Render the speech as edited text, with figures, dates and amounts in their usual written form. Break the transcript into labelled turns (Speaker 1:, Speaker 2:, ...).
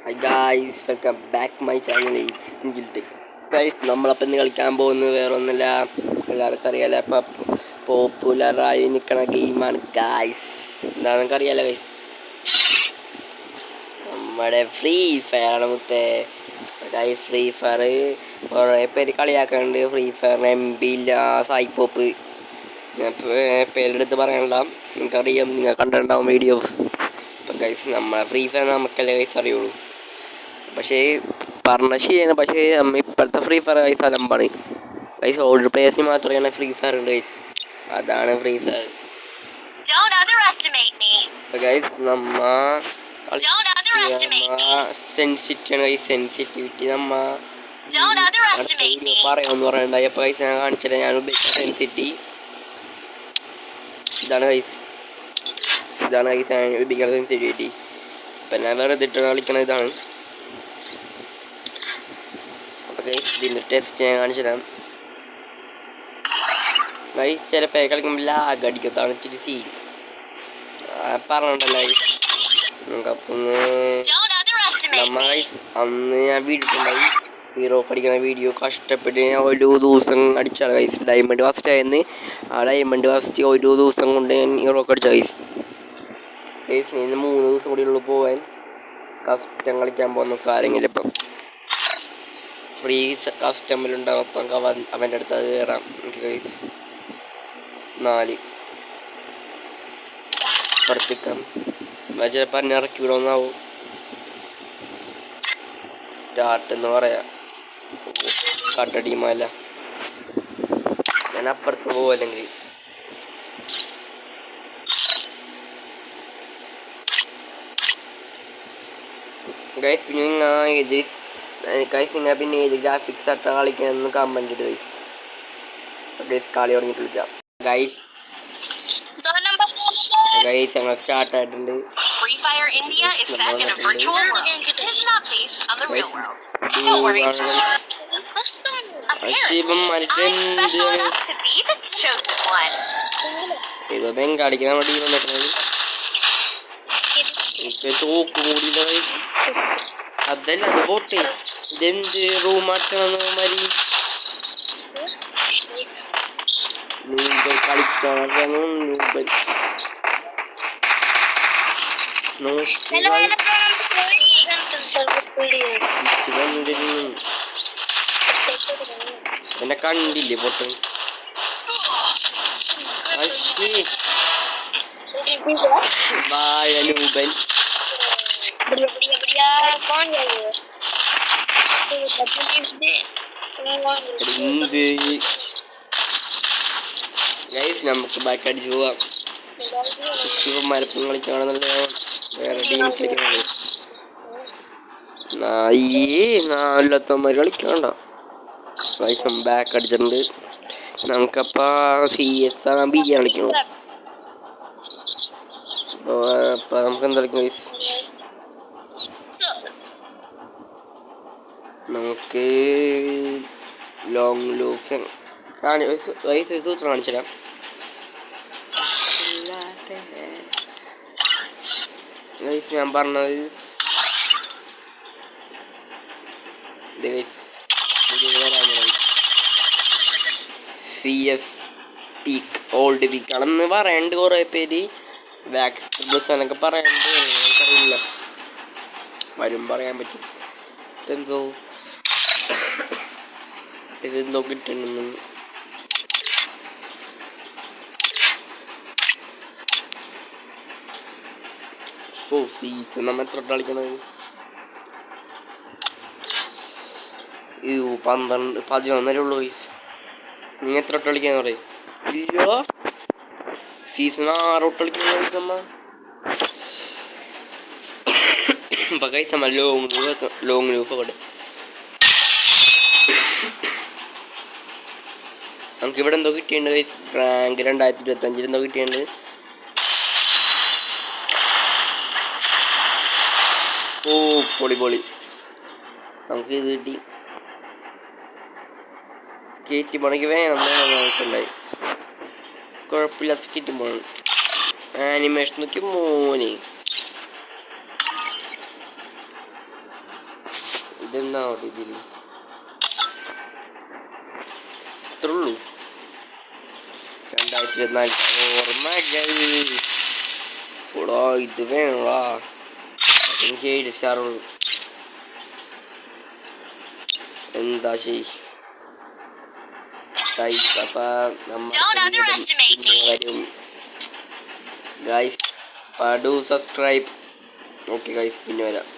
Speaker 1: Hi guys, welcome back my channel. It's Nigiltech. Guys, നമ്മളപ്പം ഇന്ന് കളിക്കാൻ പോകുന്നത് വേറെ ഒന്നുമില്ല, എല്ലാവർക്കും അറിയാലോ, അപ്പം പോപ്പുലറായി നിൽക്കുന്ന ഗെയിമാണ് ഗായ്സ്. എന്താണെന്നൊക്കെ അറിയാലോ ഗൈസ്, നമ്മുടെ ഫ്രീ ഫയർ ആണ് മുത്തേ. ഗൈസ്, ഫ്രീ ഫയർ കുറേ പേര് കളിയാക്കുന്നുണ്ട്. ഫ്രീ ഫയറിന് MP ഇല്ല, സായിപ്പോപ്പ് പേരെടുത്ത് പറയാനുള്ള, നിങ്ങൾക്കറിയാം, നിങ്ങൾ കണ്ടിട്ടുണ്ടാവും വീഡിയോസ്. അപ്പം ഗൈസ്, നമ്മളെ ഫ്രീ ഫയർ നമുക്കല്ലേ ഗൈസ് അറിയുള്ളൂ. പക്ഷേ പറഞ്ഞ ശരിയാണ്, പക്ഷേ നമ്മ ഇപ്പോഴത്തെ ഫ്രീ ഫയർ ഗൈസ് അലമ്പാണ് ഗൈസ്. ഓൾഡ് പ്ലേയേഴ്സിന് മാത്രമേ ഫ്രീ ഫയർ ഉണ്ട് ഗൈസ്, അതാണ് ഫ്രീ ഫയർ. ഗൈസ് നമ്മ സെൻസിറ്റിയാണ് ഗൈസ്, സെൻസിറ്റിവിറ്റി നമ്മ പറയാമെന്ന് പറയണ്ടായി. അപ്പോൾ ഗൈസ് ഞാൻ കാണിച്ചില്ല, ഞാൻ ഉപയോഗിച്ച സെൻസിറ്റി ഇതാണ് ഗൈസ്, ഇതാണ് ഗൈസ് ഞാൻ ഉപയോഗിക്കുന്ന സെൻസിറ്റിവിറ്റി. ഇപ്പം ഞാൻ വേറെ ഇതിട്ടാണ് കളിക്കണത്, ഇതാണ്. ഇതിൻ്റെ ടെസ്റ്റ് ഞാൻ കാണിച്ചു തരാം ഗൈസ്. ചിലപ്പോൾ കളിക്കുമ്പോൾ ലാഗ് അടിക്കത്താണ് ഇച്ചിരി സീൻ പറഞ്ഞിട്ടല്ല ഗൈസ്. നമുക്കപ്പം നമ്മ ഗൈസ് അന്ന് ഞാൻ വീഡിയോണ്ടായി ഹീറോ പഠിക്കുന്ന വീഡിയോ കഷ്ടപ്പെട്ട് ഞാൻ ഒരു ദിവസം അടിച്ചാണ് ഗൈസ്. ഡയമണ്ട് ഫസ്റ്റ് ആയിരുന്നു, ആ ഡയമണ്ട് ഫസ്റ്റ് ഒരു ദിവസം കൊണ്ട് ഞാൻ ഹീറോക്ക് അടിച്ച ഗൈസ്. ഗൈസ് ഇന്ന് 3 ദിവസം കൂടി ഉള്ളു പോകാൻ, കസ്റ്റം കളിക്കാൻ പോകുന്ന കാര്യങ്ങൾ. ഇപ്പം ഫ്രീ കസ്റ്റമറിലുണ്ടാവും, അപ്പം അവൻ്റെ അടുത്ത് അത് കയറാം. എനിക്ക് ഗൈസ് 4 പ്രവർത്തിക്കാം, ചിലപ്പോൾ എന്നെ ഇറക്കി വിടുമെന്നാവും. സ്റ്റാർട്ട് എന്ന് പറയാം, കട്ടടീമല്ല, ഞാൻ അപ്പുറത്ത് പോകും. അല്ലെങ്കിൽ ഗൈസ് പിന്നെ നിങ്ങൾ ഏത് ഗ്രാഫിക്സ് ആട്ട കളിക്കണമെന്ന് കമൻറ്റ് ഇട് ഗൈസ്. ഗൈസ് കളി തുടങ്ങിയിട്ട് വിളിക്കാം ഗൈസ്. ഗൈസ് ഞങ്ങൾ സ്റ്റാർട്ട് ആയിട്ടുണ്ട്. ഇത് ബംഗാളിക്ക് നമ്മുടെ ടീം വന്നിട്ടുള്ളത് തോക്കുകൂടിയില്ല ഗൈസ്. അതല്ല അത് വോട്ട് ഇതെന്ത് റൂം ആക്കണമെന്ന് മതി കളിക്കാൻ എന്നെ കണ്ടില്ലേ പൊട്ടൻ. വായനൂപൻ ഗൈസ് നമുക്ക് ബാക്ക് അടിച്ച് പോവാം. ശിവന്മാരപ്പം കളിക്കുകയാണെന്നുള്ള വേറെ ടീം കളിക്കുന്നത്. നാലത്തന്മാർ കളിക്കണ്ട ഗൈസ്, ബാക്ക് അടിച്ചിട്ടുണ്ട്. നമുക്കപ്പോൾ CS BG കളിക്കണം. അപ്പോൾ നമുക്ക് എന്താ കളിക്കും ഗൈസ്, നമുക്ക് ലോങ് ലൂഫ് സൂത്രം കാണിച്ചു തരാം. ഞാൻ പറഞ്ഞത് CS പീക്ക് ഓൾഡ് പീക്ക് ആണെന്ന് പറയുന്നുണ്ട് കുറേ പേര്. വാക്സ് പ്ലസ് എന്നൊക്കെ പറയുന്നുണ്ട്, എനിക്കറിയില്ല, വരും പറയാൻ പറ്റും. ഇതെന്തോ കിട്ടുന്നു. സീസൺ നമ്മൾ എത്ര കളിക്കണത്? 11 ഉള്ളൂ. നീ എത്ര തൊട്ട് കളിക്കാന്ന് പറയും? ഇല്ല, സീസൺ 6 തൊട്ട് കളിക്കുന്ന പൈസ ലോങ് ലൂഫ് അവിടെ. നമുക്ക് ഇവിടെ എന്തോ കിട്ടിയിട്ടുണ്ട് ഗൈസ്, റാങ്ക് 2025 എന്തോ കിട്ടിയിട്ടുണ്ട്. ഓ പൊളി, നമുക്ക് ഇത് കിട്ടി. സ്കേറ്റ് പോണെങ്കിൽ വേണം നോക്കണ്ടായി, കുഴപ്പമില്ല. സ്കേറ്റ് പോകണം. ആനിമേഷൻ നോക്കി മോനെ ഇതെന്താ ഇതിൽ ഇത്രേ ഉള്ളൂ 2024 ഓർമ്മ ഫുഡോ ഇത് വേണോ എനിക്ക് 7 സ്റ്റാറുള്ളൂ എന്താ ചെയ് അപ്പം നമ്മൾ വരും guys do subscribe okay guys പിന്നെ വരാം